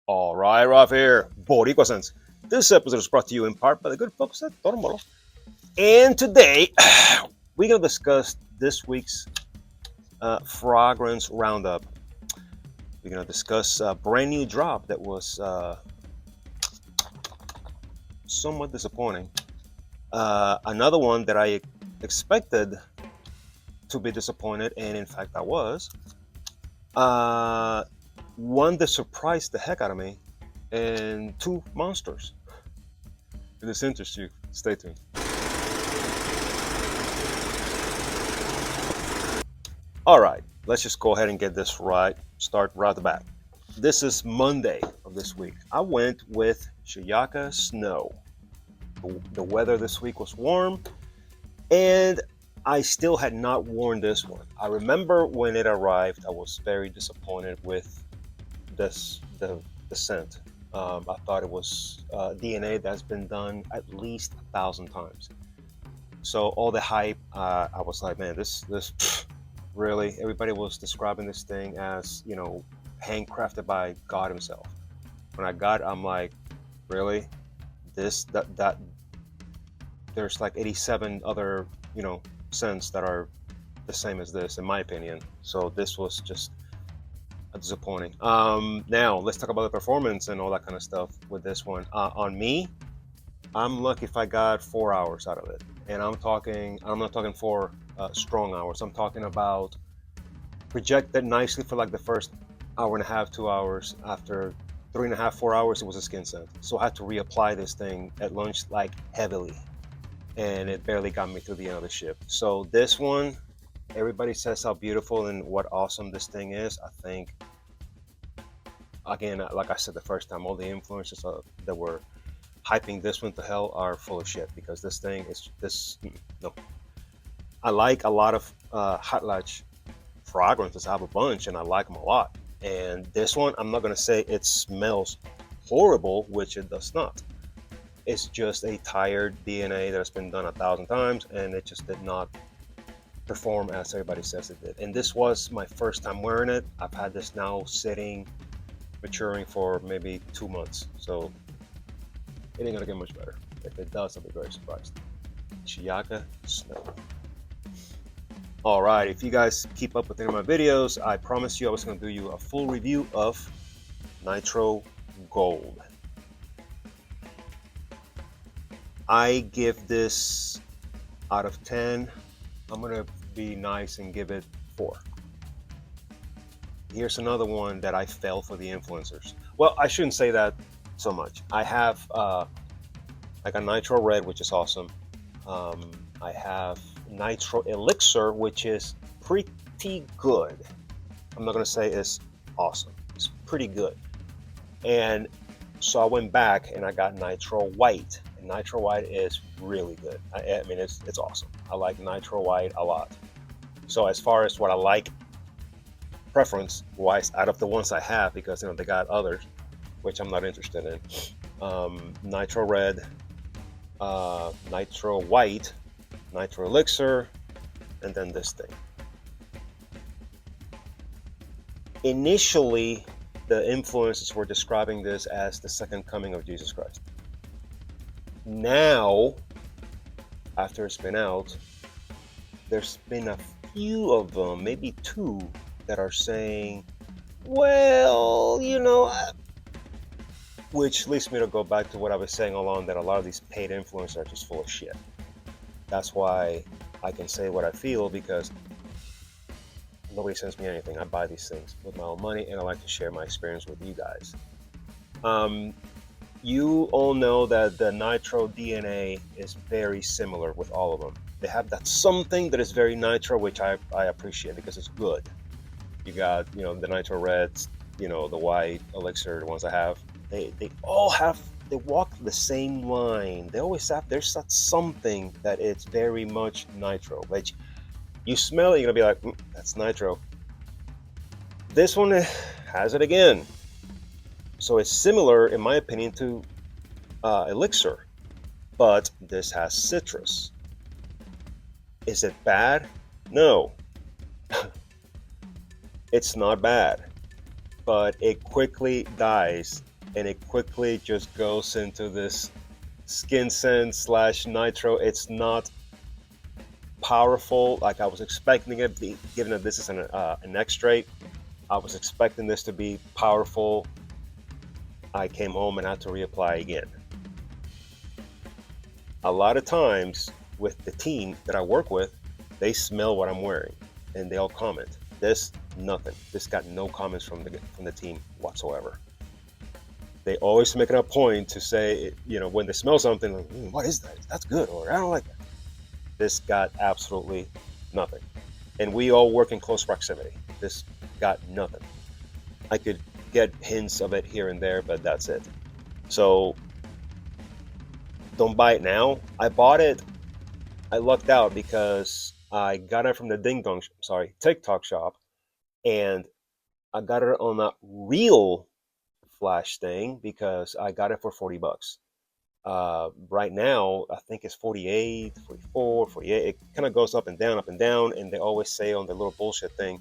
All right, Ralph here, Boricua Sense. This episode is brought to you in part by the good folks at Tormolo. And today, we're going to discuss this week's fragrance roundup. We're going to discuss a brand new drop that was somewhat disappointing. Another one that I expected to be disappointed, and in fact, I was. One that surprised the heck out of me, and two monsters. If this interests you, stay tuned. All right, let's just go ahead and get this right. Start right at the back. This is Monday of this week. I went with Shiyaka Snow. The weather this week was warm, and I still had not worn this one. I remember when it arrived, I was very disappointed with the scent. I thought it was DNA that's been done at least 1,000 times. So all the hype, I was like, man, this really. Everybody was describing this thing as handcrafted by God Himself. When I got, I'm like, really, this that there's like 87 other scents that are the same as this, in my opinion. So this was just disappointing. Now let's talk about the performance and all that kind of stuff with this one. On me, I'm lucky if I got 4 hours out of it, and I'm not talking 4 strong hours. I'm talking about projected nicely for like the first hour and a half, 2 hours. After 3.5, 4 hours, it was a skin scent. So I had to reapply this thing at lunch like heavily, and it barely got me through the end of the shift. So this one, everybody says how beautiful and what awesome this thing is. I think, again, like I said the first time, all the influencers that were hyping this one to hell are full of shit, because this thing is no. I like a lot of hot latch fragrances. I have a bunch and I like them a lot. And this one, I'm not going to say it smells horrible, which it does not. It's just a tired DNA that's been done 1,000 times, and it just did not perform as everybody says it did. And this was my first time wearing it. I've had this now sitting, maturing for maybe 2 months. So it ain't gonna get much better. If it does, I'll be very surprised. Shiyaka Snow. All right, if you guys keep up with any of my videos, I promised you I was gonna do you a full review of Nitro Gold. I give this out of 10. I'm gonna be nice and give it 4. Here's another one that I fell for the influencers. Well, I shouldn't say that so much. I have like a Nitro Red, which is awesome. I have Nitro Elixir, which is pretty good. I'm not gonna say it's awesome. It's pretty good. And so I went back and I got Nitro White. And Nitro White is really good. I mean, it's awesome. I like Nitro White a lot. So as far as what I like, preference wise, out of the ones I have, because they got others which I'm not interested in. Nitro Red, Nitro White, Nitro Elixir, and then this thing. Initially, the influencers were describing this as the second coming of Jesus Christ. Now, after it's been out, there's been a few of them, maybe 2, that are saying, well, which leads me to go back to what I was saying all along, that a lot of these paid influencers are just full of shit. That's why I can say what I feel, because nobody sends me anything. I buy these things with my own money, and I like to share my experience with you guys. You all know that the Nitro DNA is very similar with all of them. They have that something that is very Nitro, which I appreciate because it's good. You got, the Nitro Reds, the White Elixir, the ones I have. They all have, they walk the same line. They always have, there's that something that it's very much Nitro, which you smell it, you're gonna be like, that's Nitro. This one has it again. So it's similar, in my opinion, to Elixir, but this has citrus. Is it bad? No. It's not bad, but it quickly dies and it quickly just goes into this skin scent slash nitro. It's not powerful like I was expecting it, given that this is an extrait. I was expecting this to be powerful. I came home and had to reapply again. A lot of times with the team that I work with, they smell what I'm wearing and they all comment. This, nothing. This got no comments from the team whatsoever. They always make it a point to say, when they smell something, like, what is that? That's good, or I don't like that. This got absolutely nothing. And we all work in close proximity. This got nothing. I could get hints of it here and there, but that's it. So don't buy it now. I bought it. I lucked out because I got it from the TikTok shop, and I got it on a real flash thing because I got it for $40. Right now, I think it's 48, 44, 48. It kind of goes up and down, and they always say on the little bullshit thing,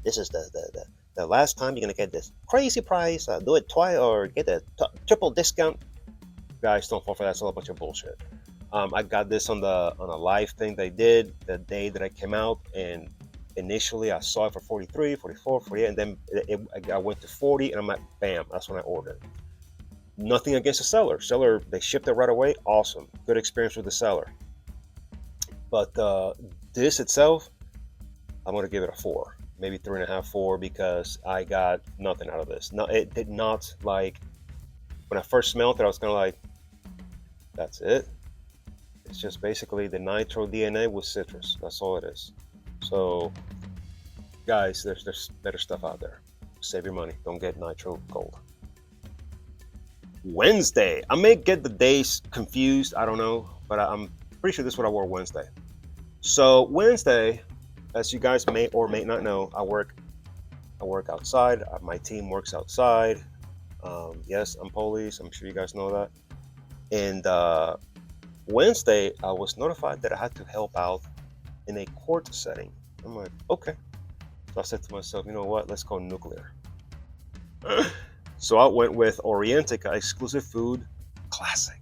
this is the last time you're gonna get this crazy price. Do it twice or get a triple discount. Guys, don't fall for that. It's all a bunch of bullshit. I got this on a live thing they did the day that I came out, and initially I saw it for 43, 44, 48, and then I went to 40, and I'm like, bam, that's when I ordered. Nothing against the seller. They shipped it right away. Awesome. Good experience with the seller. But this itself, I'm going to give it a 4, maybe 3.5, 4, because I got nothing out of this. No, it did not, like, when I first smelled it, I was kind of like, that's it. It's just basically the nitro DNA with citrus. That's all it is. So, guys, there's better stuff out there. Save your money. Don't get Nitro Gold. Wednesday. I may get the days confused. I don't know, but I'm pretty sure this is what I wore Wednesday. So Wednesday, as you guys may or may not know, I work outside. My team works outside. Yes, I'm police. I'm sure you guys know that. And Wednesday, I was notified that I had to help out in a court setting. I'm like, okay. So I said to myself, you know what? Let's go nuclear. So I went with Orientica Exclusive Food Classic.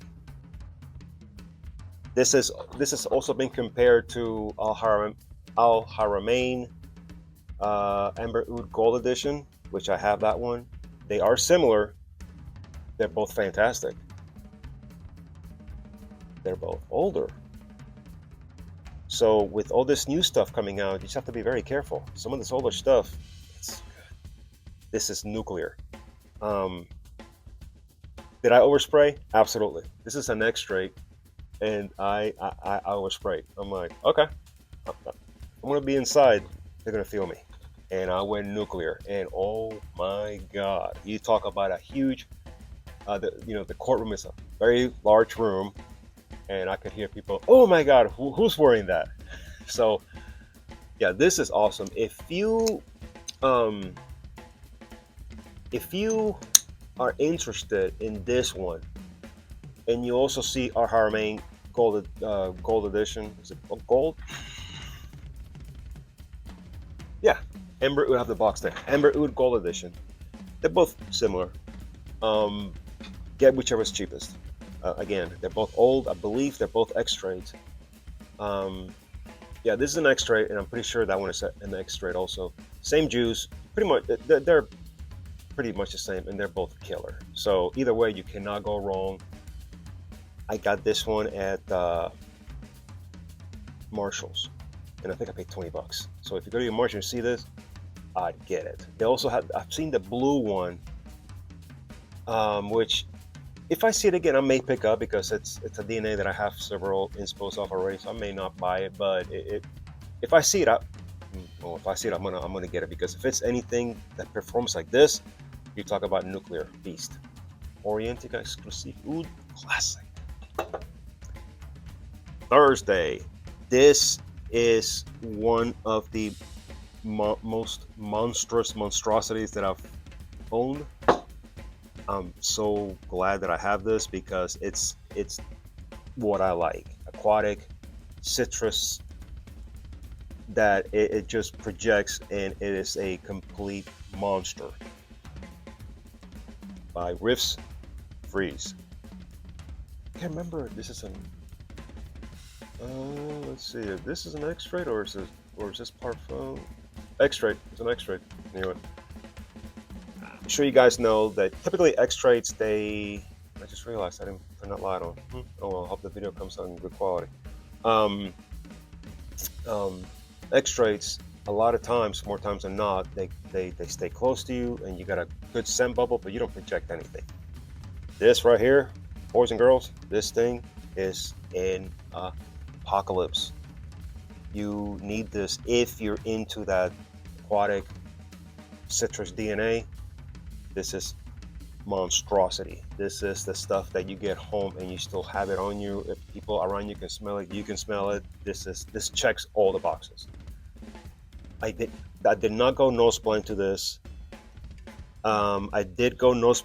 This has also been compared to Al Haramain Amber Oud Gold Edition, which I have that one. They are similar. They're both fantastic. They're both older. So with all this new stuff coming out, you just have to be very careful. Some of this older stuff, it's good. This is nuclear. Did I overspray? Absolutely. This is an extrait, and I oversprayed. I'm like, okay, I'm gonna be inside. They're gonna feel me, and I went nuclear. And oh my God, you talk about a huge. The courtroom is a very large room, and I could hear people. Oh my God, who's wearing that? So, yeah, this is awesome. If you are interested in this one, and you also see our Haramain Gold Edition, is it gold? Yeah, Amber Oud have the box there. Amber Oud Gold Edition. They're both similar. Get whichever's cheapest. Again, they're both old. I believe they're both extraits. Yeah, this is an extrait, and I'm pretty sure that one is an extrait also. Same juice, pretty much. They're pretty much the same, and they're both killer. So either way, you cannot go wrong. I got this one at Marshall's, and I think I paid $20. So if you go to your Marshall and see this, I'd get it. They also have. I've seen the blue one, which if I see it again, I may pick up because it's a DNA that I have several inspos of already, so I may not buy it. But if I see it, I'm gonna get it, because if it's anything that performs like this, you talk about nuclear beast. Orientica Exclusive Oud Classic. Thursday. This is one of the most monstrosities that I've owned. I'm so glad that I have this because it's what I like. Aquatic, citrus, that it just projects, and it is a complete monster. By Riffs freeze. I can't remember if this is an let's see if this is an X-Straight or is this Parfum? X-Straight. It's an X-Straight. Anyway, I'm sure you guys know that typically X-Straights, I just realized I didn't turn that light on. Oh well, I hope the video comes out in good quality. X-Straights, a lot of times, more times than not, they stay close to you and you got a good scent bubble, but you don't project anything. This right here, boys and girls, this thing is an apocalypse. You need this if you're into that aquatic citrus DNA. This is monstrosity. This is the stuff that you get home and you still have it on you. If people around you can smell it, you can smell it. This checks all the boxes. I did not go nose blind to this. I did go nose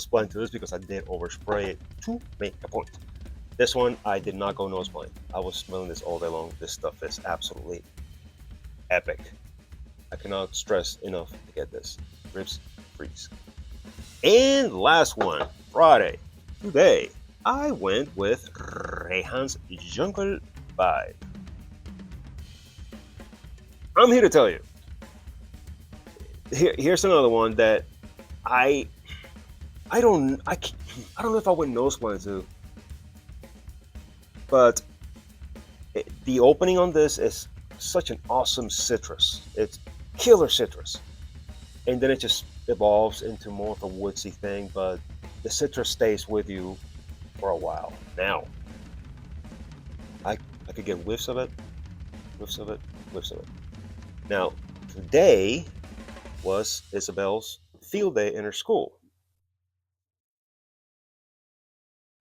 blind to this because I did overspray it to make a point. This one, I did not go nose blind. I was smelling this all day long. This stuff is absolutely epic. I cannot stress enough to get this. Ribs freeze. And last one, Friday. Today, I went with Rehan's Jungle Vibe. I'm here to tell you. Here's another one that I don't know if I went nose blind to, but the opening on this is such an awesome citrus. It's killer citrus, and then it just evolves into more of a woodsy thing, but the citrus stays with you for a while. Now, I could get whiffs of it, whiffs of it, whiffs of it. Now, today was Isabel's field day in her school.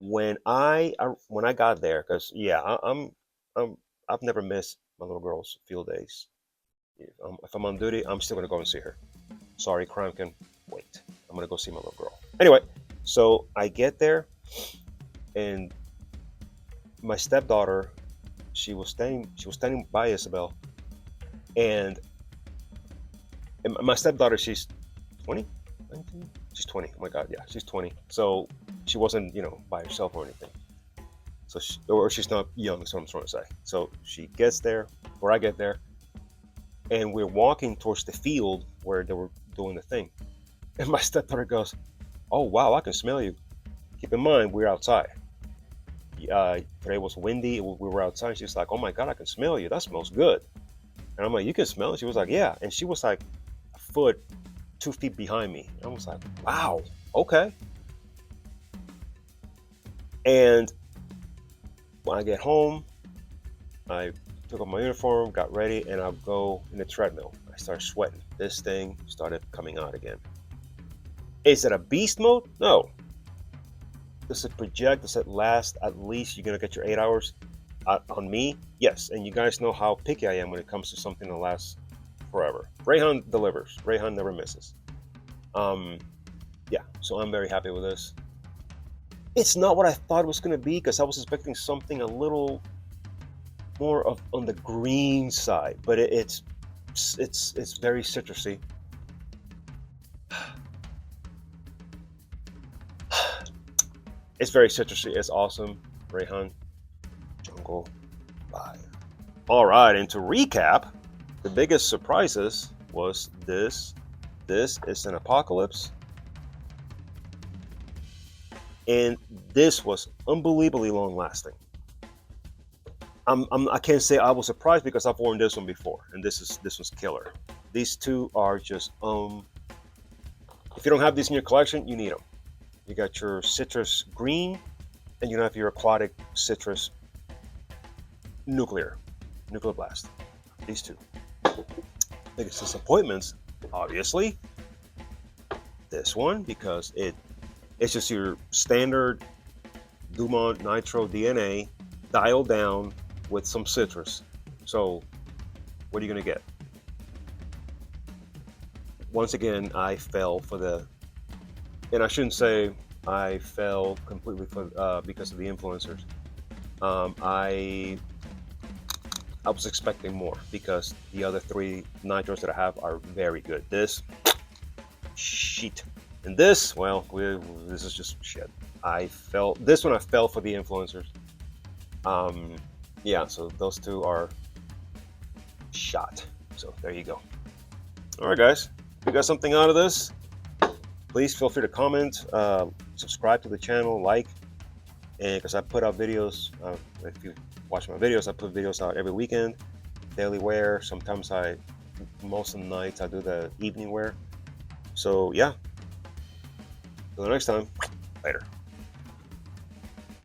When I got there, because yeah, I've never missed my little girl's field days. If I'm on duty, I'm still gonna go and see her. Sorry, crime can wait. I'm gonna go see my little girl. Anyway, so I get there, and my stepdaughter, she was standing by Isabel, and my stepdaughter, she's 20, 19? She's 20. Oh my God, yeah, she's 20. So she wasn't, by herself or anything. So she's not young. That's what I'm trying to say. So she gets there, or I get there, and we're walking towards the field where they were doing the thing. And my stepdaughter goes, "Oh wow, I can smell you." Keep in mind, we're outside. Today was windy. We were outside. She's like, "Oh my God, I can smell you. That smells good." And I'm like, "You can smell it?" She was like, "Yeah." And she was like a foot, 2 feet behind me. And I was like, "Wow, okay." And when I get home, I took off my uniform, got ready, and I'll go in the treadmill. I start sweating. This thing started coming out again. Is it a beast mode? No. Does it project? Does it last at least you're going to get your 8 hours? On me, yes. And you guys know how picky I am when it comes to something that lasts forever. Rehan delivers. Rehan never misses. Yeah, so I'm very happy with this. It's not what I thought it was going to be, because I was expecting something a little more on the green side, but it's very citrusy. It's very citrusy. It's awesome. Rehan Jungle Vibe. All right, and to recap, the biggest surprises was this. This is an Apocalypse, and this was unbelievably long lasting. I can't say I was surprised because I've worn this one before, and this was killer. These two are just if you don't have these in your collection, you need them. You got your citrus green, and you have your aquatic citrus nuclear blast. These two. Biggest disappointments, obviously, this one, because it's just your standard Dumont Nitro DNA dialed down with some citrus. So what are you gonna get? Once again, I fell for and I shouldn't say I fell completely because of the influencers. I was expecting more, because the other 3 nitros that I have are very good. This, shit. And this, well, this is just shit. I fell. This one I fell for the influencers. Yeah, so those two are shot. So there you go. All right, guys. If you got something out of this, please feel free to comment, subscribe to the channel, like, and because I put out videos. If you watch my videos, I put videos out every weekend, daily wear. Sometimes most of the nights I do the evening wear. So yeah. Till the next time. Later.